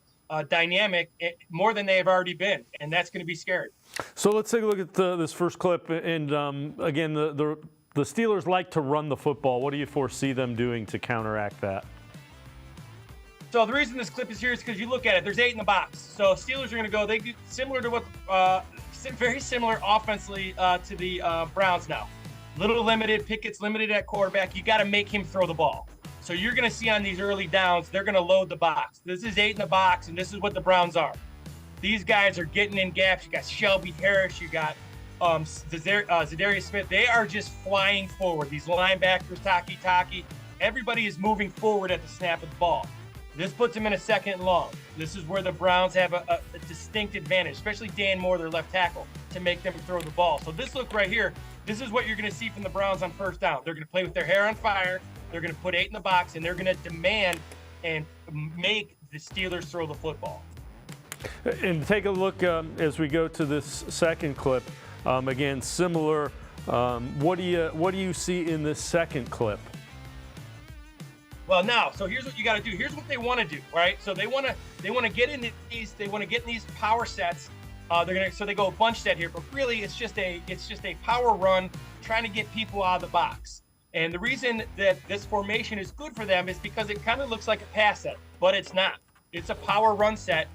dynamic more than they have already been, and that's going to be scary. So let's take a look at this first clip. And again, the Steelers like to run the football. What do you foresee them doing to counteract that? So the reason this clip is here is because you look at it. There's 8 in the box. So Steelers are going to go. They do similar to what very similar offensively to the Browns now. little limited. Pickett's limited at quarterback. You got to make him throw the ball. So you're going to see on these early downs, they're going to load the box. This is 8 in the box, and this is what the Browns are. These guys are getting in gaps. You got Shelby Harris. You got Zadarius Smith. They are just flying forward. These linebackers, Taki. Everybody is moving forward at the snap of the ball. This puts them in a 2nd and long. This is where the Browns have a distinct advantage, especially Dan Moore, their left tackle, to make them throw the ball. So this look right here, this is what you're going to see from the Browns on 1st down. They're going to play with their hair on fire. They're going to put 8 in the box, and they're going to demand and make the Steelers throw the football. And take a look as we go to this second clip. Again, similar. What do you see in this second clip? Well, now, so here's what you got to do. Here's what they want to do, right? So they want to get in these. They want to get in these power sets. So they go a bunch set here, but really it's just a power run, trying to get people out of the box. And the reason that this formation is good for them is because it kind of looks like a pass set, but it's not. It's a power run set.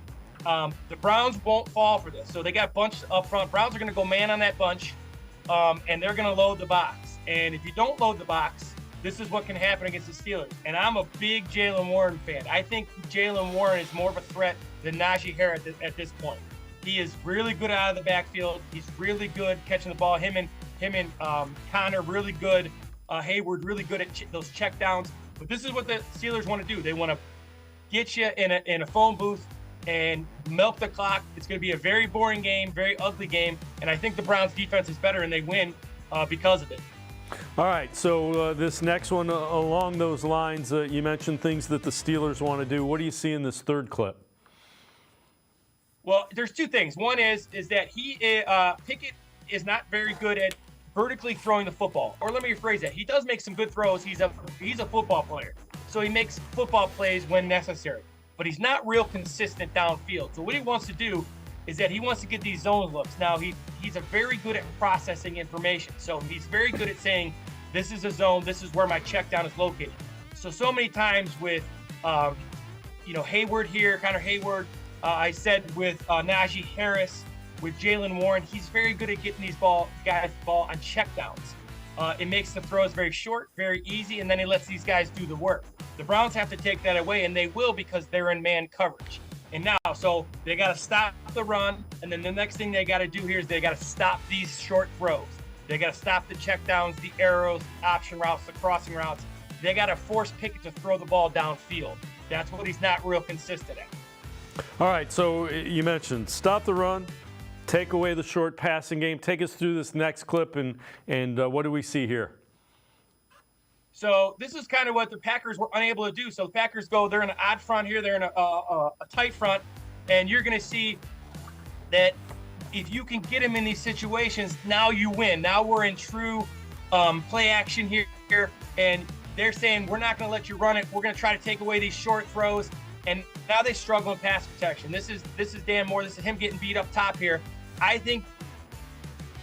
The Browns won't fall for this. So they got bunched up front. Browns are going to go man on that bunch, and they're going to load the box. And if you don't load the box, this is what can happen against the Steelers. And I'm a big Jaylen Warren fan. I think Jaylen Warren is more of a threat than Najee Harris at this point. He is really good out of the backfield. He's really good catching the ball. Him and Connor really good. Hayward really good at those check downs. But this is what the Steelers want to do. They want to get you in a phone booth and milk the clock. It's going to be a very boring game, very ugly game. And I think the Browns defense is better and they win because of it. All right, so this next one along those lines, you mentioned things that the Steelers want to do. What do you see in this third clip? Well, there's 2 things. One is that Pickett is not very good at vertically throwing the football. Or let me rephrase that. He does make some good throws. He's a football player. So he makes football plays when necessary. But he's not real consistent downfield. So what he wants to do is that he wants to get these zone looks. Now, he's a very good at processing information. So he's very good at saying, this is a zone, this is where my check down is located. So many times with, Hayward here, Connor Hayward, I said with Najee Harris, with Jaylen Warren, he's very good at getting these guys the ball on checkdowns. It makes the throws very short, very easy, and then he lets these guys do the work. The Browns have to take that away, and they will because they're in man coverage. And now, so they got to stop the run, and then the next thing they got to do here is they got to stop these short throws. They got to stop the checkdowns, the arrows, option routes, the crossing routes. They got to force Pickett to throw the ball downfield. That's what he's not real consistent at. All right, so you mentioned stop the run, take away the short passing game. Take us through this next clip, and what do we see here? So this is kind of what the Packers were unable to do. So the Packers they're in an odd front here. They're in a tight front, and you're going to see that if you can get them in these situations, now you win. Now we're in true play action here, and they're saying we're not going to let you run it. We're going to try to take away these short throws, and now they struggle in pass protection. This is Dan Moore. This is him getting beat up top here. I think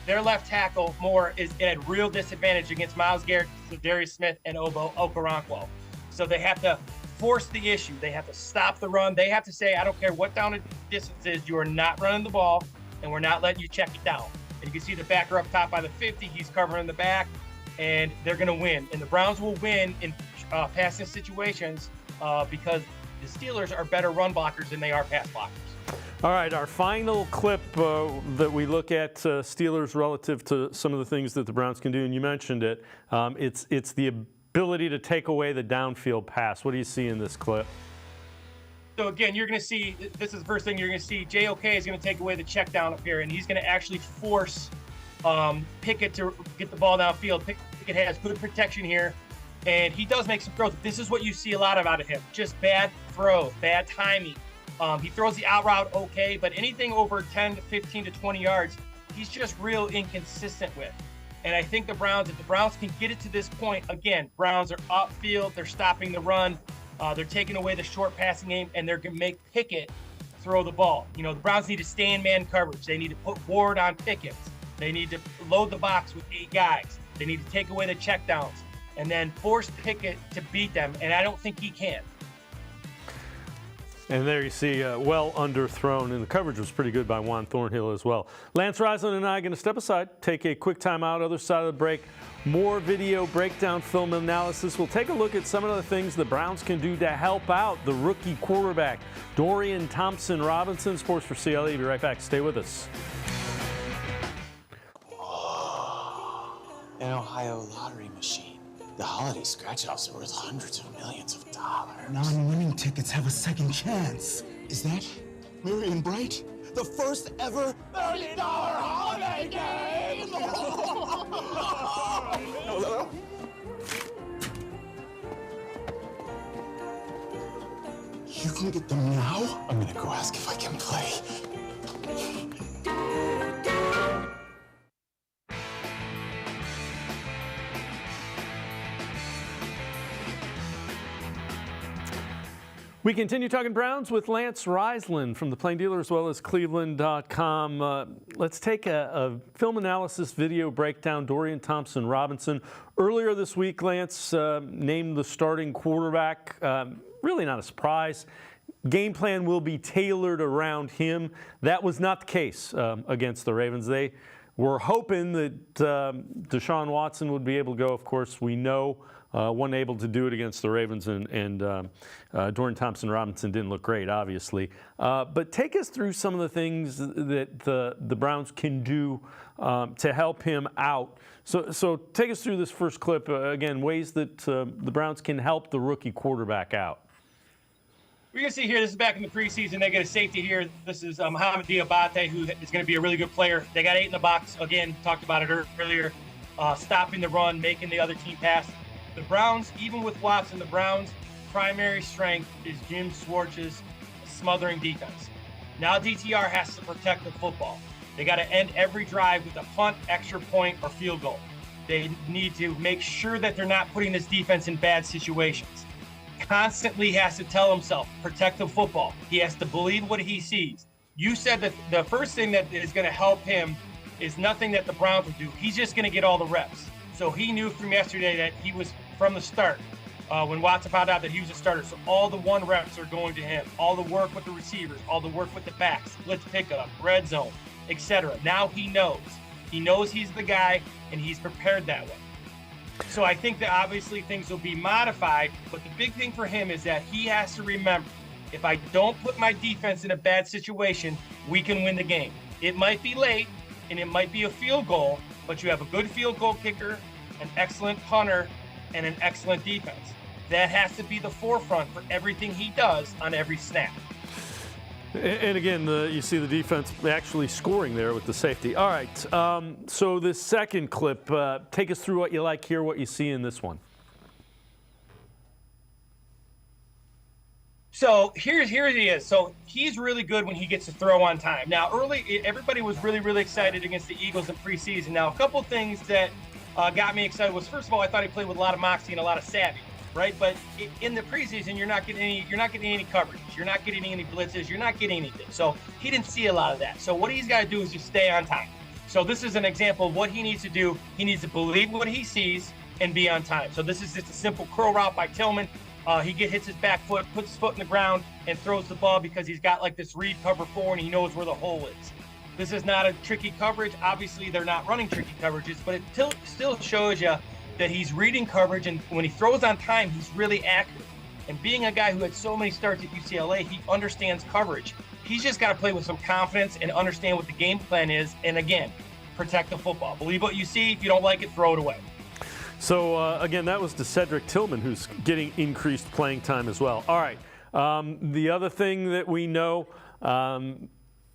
their left tackle, Moore, is at a real disadvantage against Myles Garrett, Darius Smith, and Obo Okoronkwo. So they have to force the issue. They have to stop the run. They have to say, I don't care what down the distance is, you are not running the ball, and we're not letting you check it down. And you can see the backer up top by the 50. He's covering the back, and they're going to win. And the Browns will win in passing situations because the Steelers are better run blockers than they are pass blockers. All right, our final clip that we look at Steelers relative to some of the things that the Browns can do, and you mentioned it, it's the ability to take away the downfield pass. What do you see in this clip? So again, you're going to see, this is the first thing you're going to see, JOK is going to take away the check down up here, and he's going to actually force Pickett to get the ball downfield. Pickett has good protection here, and he does make some throws. This is what you see a lot out of him, just bad throws, bad timing. He throws the out route okay, but anything over 10 to 15 to 20 yards, he's just real inconsistent with. And I think if the Browns can get it to this point, again, Browns are upfield, they're stopping the run, they're taking away the short passing game, and they're going to make Pickett throw the ball. The Browns need to stay in man coverage. They need to put Ward on Pickett. They need to load the box with 8 guys. They need to take away the checkdowns and then force Pickett to beat them, and I don't think he can. And there you see well underthrown, and the coverage was pretty good by Juan Thornhill as well. Lance Reisland and I are going to step aside, take a quick time out, other side of the break. More video breakdown, film analysis. We'll take a look at some of the things the Browns can do to help out the rookie quarterback, Dorian Thompson-Robinson. Sports4CLE. Be right back. Stay with us. An Ohio lottery machine. The holiday scratch-offs are worth hundreds of millions of dollars. Non-winning tickets have a second chance. Is that Marion Bright? The first ever $1 million holiday game! No. You can get them now? I'm gonna go ask if I can play. We continue talking Browns with Lance Reisland from the Plain Dealer as well as cleveland.com. Let's take a film analysis video breakdown. Dorian Thompson-Robinson. Earlier this week, Lance named the starting quarterback. Really not a surprise. Game plan will be tailored around him. That was not the case against the Ravens. They were hoping that Deshaun Watson would be able to go. Of course, we know wasn't able to do it against the Ravens, and Dorian Thompson-Robinson didn't look great, obviously. But take us through some of the things that the Browns can do to help him out. So take us through this first clip. Again, ways that the Browns can help the rookie quarterback out. We're going to see here, this is back in the preseason. They get a safety here. This is Mohamed Diabate, who is going to be a really good player. They got 8 in the box. Again, talked about it earlier. Stopping the run, making the other team pass. The Browns, even with Watson, the Browns' primary strength is Jim Schwartz's smothering defense. Now DTR has to protect the football. They got to end every drive with a punt, extra point, or field goal. They need to make sure that they're not putting this defense in bad situations. Constantly has to tell himself, protect the football. He has to believe what he sees. You said that the first thing that is going to help him is nothing that the Browns will do. He's just going to get all the reps. So he knew from yesterday that he was from the start when Watson found out that he was a starter. So all the 1 reps are going to him. All the work with the receivers, all the work with the backs, blitz pickup, red zone, etc. Now he knows. He knows he's the guy, and he's prepared that way. So I think that obviously things will be modified, but the big thing for him is that he has to remember, if I don't put my defense in a bad situation, we can win the game. It might be late, and it might be a field goal, but you have a good field goal kicker, an excellent punter, and an excellent defense. That has to be the forefront for everything he does on every snap. And again, you see the defense actually scoring there with the safety. All right, so this second clip, take us through what you like here, what you see in this one. So here he is. So he's really good when he gets to throw on time. Now, early, everybody was really excited against the Eagles in preseason. Now, a couple things that got me excited was, first of all, I thought he played with a lot of moxie and a lot of savvy, right? But in the preseason, you're not getting any coverage. You're not getting any blitzes. You're not getting anything. So he didn't see a lot of that. So what he's got to do is just stay on time. So this is an example of what he needs to do. He needs to believe what he sees and be on time. So this is just a simple curl route by Tillman. He hits his back foot, puts his foot in the ground, and throws the ball because he's got like this read cover 4 and he knows where the hole is. This is not a tricky coverage. Obviously, they're not running tricky coverages, but it still shows you that he's reading coverage, and when he throws on time, he's really accurate. And being a guy who had so many starts at UCLA, he understands coverage. He's just got to play with some confidence and understand what the game plan is, and again, protect the football. Believe what you see. If you don't like it, throw it away. So, again, that was to Cedric Tillman, who's getting increased playing time as well. All right, the other thing that we know,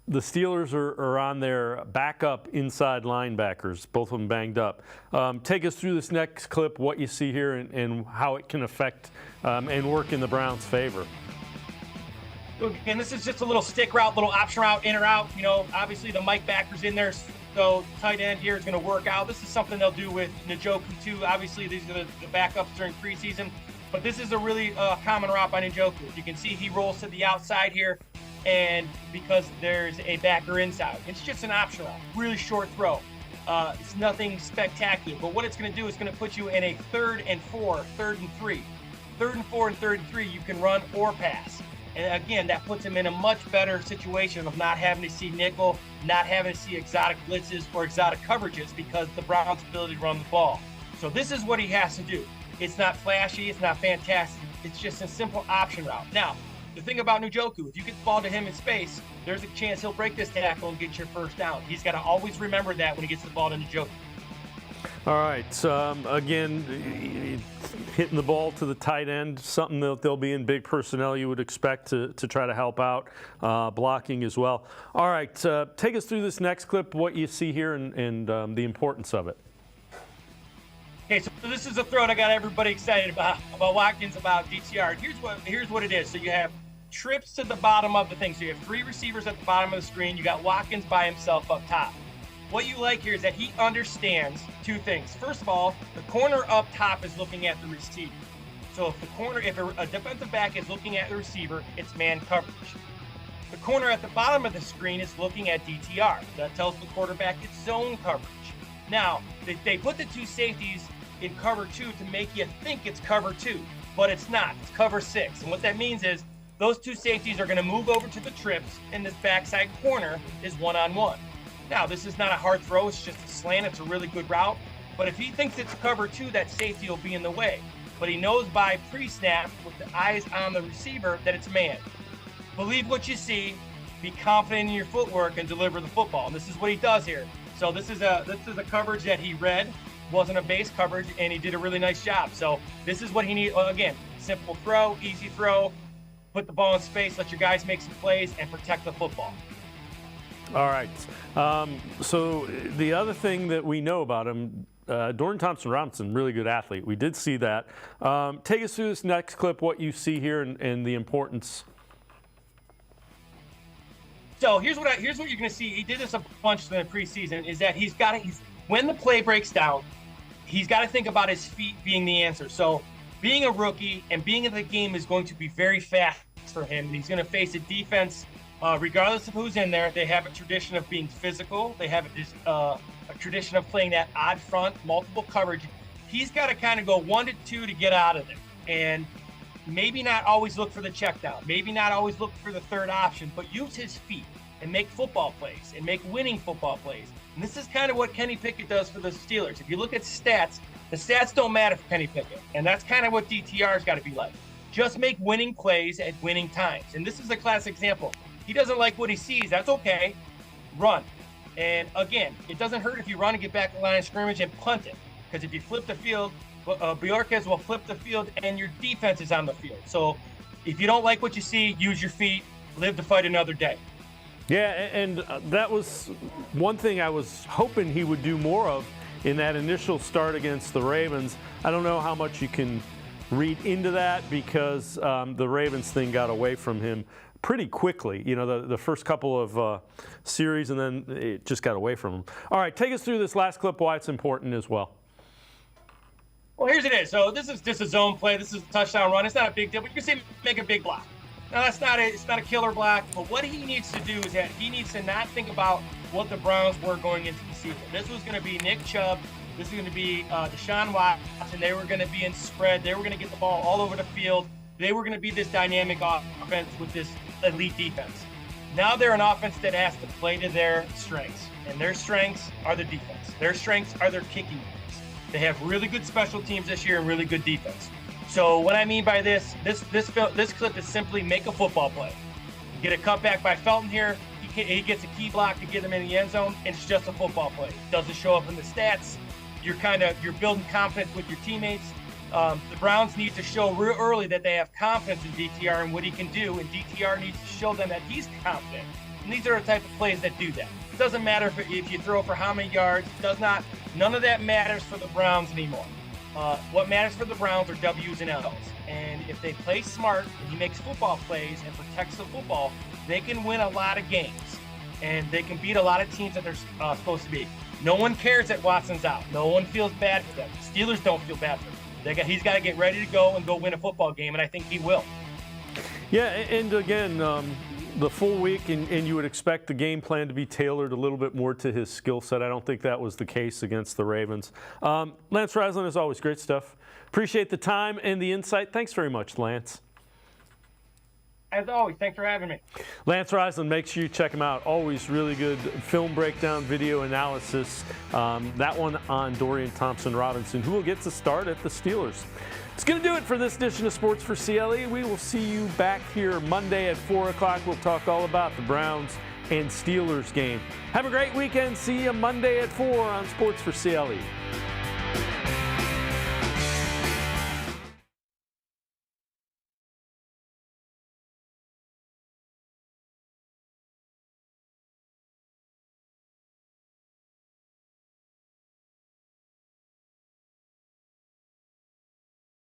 the Steelers are on their backup inside linebackers, both of them banged up. Take us through this next clip, what you see here, and how it can affect and work in the Browns' favor. And this is just a little stick route, little option route, in or out. You know, obviously the Mike backer's in there, so tight end here is going to work out. This is something they'll do with Njoku too. Obviously, these are the backups during preseason, but this is a really common route by Njoku. You can see he rolls to the outside here, and because there's a backer inside, it's just an option route, really short throw. It's nothing spectacular, but what it's going to do is going to put you in a 3rd and 4, 3rd and 3. 3rd and 4 and 3rd and 3, you can run or pass. And again, that puts him in a much better situation of not having to see nickel, not having to see exotic blitzes or exotic coverages because of the Browns' ability to run the ball. So this is what he has to do. It's not flashy, it's not fantastic. It's just a simple option route. Now, the thing about Njoku, if you get the ball to him in space, there's a chance he'll break this tackle and get your first down. He's got to always remember that when he gets the ball to Njoku. All right. Again, hitting the ball to the tight end, something that they'll be in big personnel you would expect to try to help out, blocking as well. All right. Take us through this next clip, what you see here and the importance of it. Okay, so this is a throw that got everybody excited about Watkins, about DTR. Here's what it is. So you have trips to the bottom of the thing. So you have 3 receivers at the bottom of the screen. You got Watkins by himself up top. What you like here is that he understands 2 things. First of all, the corner up top is looking at the receiver. So if a defensive back is looking at the receiver, it's man coverage. The corner at the bottom of the screen is looking at DTR. That tells the quarterback it's zone coverage. Now, they put the 2 safeties in cover 2 to make you think it's cover 2, but it's not. It's cover 6. And what that means is those 2 safeties are going to move over to the trips, and this backside corner is one-on-one. Now, this is not a hard throw. It's just a slant. It's a really good route. But if he thinks it's cover 2, that safety will be in the way. But he knows by pre-snap, with the eyes on the receiver, that it's man. Believe what you see, be confident in your footwork, and deliver the football. And this is what he does here. So this is a coverage that he read. Wasn't a base coverage, and he did a really nice job. So this is what he needs. Again, simple throw, easy throw, put the ball in space, let your guys make some plays, and protect the football. All right. So the other thing that we know about him, Dorian Thompson-Robinson, really good athlete. We did see that. Take us through this next clip, what you see here and the importance. So here's what you're going to see. He did this a bunch in the preseason. Is that when the play breaks down, he's got to think about his feet being the answer. So being a rookie and being in the game is going to be very fast for him. And he's going to face a defense, regardless of who's in there. They have a tradition of being physical. They have a tradition of playing that odd front, multiple coverage. He's got to kind of go 1 to 2 to get out of there. And maybe not always look for the check down. Maybe not always look for the third option, but use his feet and make football plays and make winning football plays. And this is kind of what Kenny Pickett does for the Steelers. If you look at stats, the stats don't matter for Kenny Pickett. And that's kind of what DTR's got to be like. Just make winning plays at winning times. And this is a classic example. He doesn't like what he sees. That's okay. Run. And again, it doesn't hurt if you run and get back to the line of scrimmage and punt it. Because if you flip the field, Bjorkes will flip the field and your defense is on the field. So if you don't like what you see, use your feet. Live to fight another day. Yeah, and that was one thing I was hoping he would do more of in that initial start against the Ravens. I don't know how much you can read into that because the Ravens thing got away from him pretty quickly. You know, the first couple of series, and then it just got away from him. All right, take us through this last clip, why it's important as well. Well, here's it is. So this is just a zone play. This is a touchdown run. It's not a big deal, but you can see make a big block. Now, it's not a killer block, but what he needs to do is that he needs to not think about what the Browns were going into the season. This was going to be Nick Chubb. This is going to be Deshaun Watson. They were going to be in spread. They were going to get the ball all over the field. They were going to be this dynamic offense with this elite defense. Now they're an offense that has to play to their strengths, and their strengths are the defense. Their strengths are their kicking games. They have really good special teams this year and really good defense. So what I mean by this clip is simply make a football play. Get a cutback by Felton here. He gets a key block to get him in the end zone, and it's just a football play. It doesn't show up in the stats. You're building confidence with your teammates. The Browns need to show real early that they have confidence in DTR and what he can do, and DTR needs to show them that he's confident. And these are the type of plays that do that. It doesn't matter if you throw for how many yards. None of that matters for the Browns anymore. What matters for the Browns are W's and L's. And if they play smart and he makes football plays and protects the football, they can win a lot of games. And they can beat a lot of teams that they're supposed to beat. No one cares that Watson's out. No one feels bad for them. Steelers don't feel bad for him. He's got to get ready to go and go win a football game, and I think he will. Yeah, and again, the full week, and you would expect the game plan to be tailored a little bit more to his skill set. I don't think that was the case against the Ravens. Lance Reisland, as always, great stuff. Appreciate the time and the insight. Thanks very much, Lance. As always, thanks for having me. Lance Reisland, make sure you check him out. Always really good film breakdown, video analysis. That one on Dorian Thompson-Robinson, who will get to start at the Steelers. It's going to do it for this edition of Sports for CLE. We will see you back here Monday at 4 o'clock. We'll talk all about the Browns and Steelers game. Have a great weekend. See you Monday at 4 on Sports for CLE.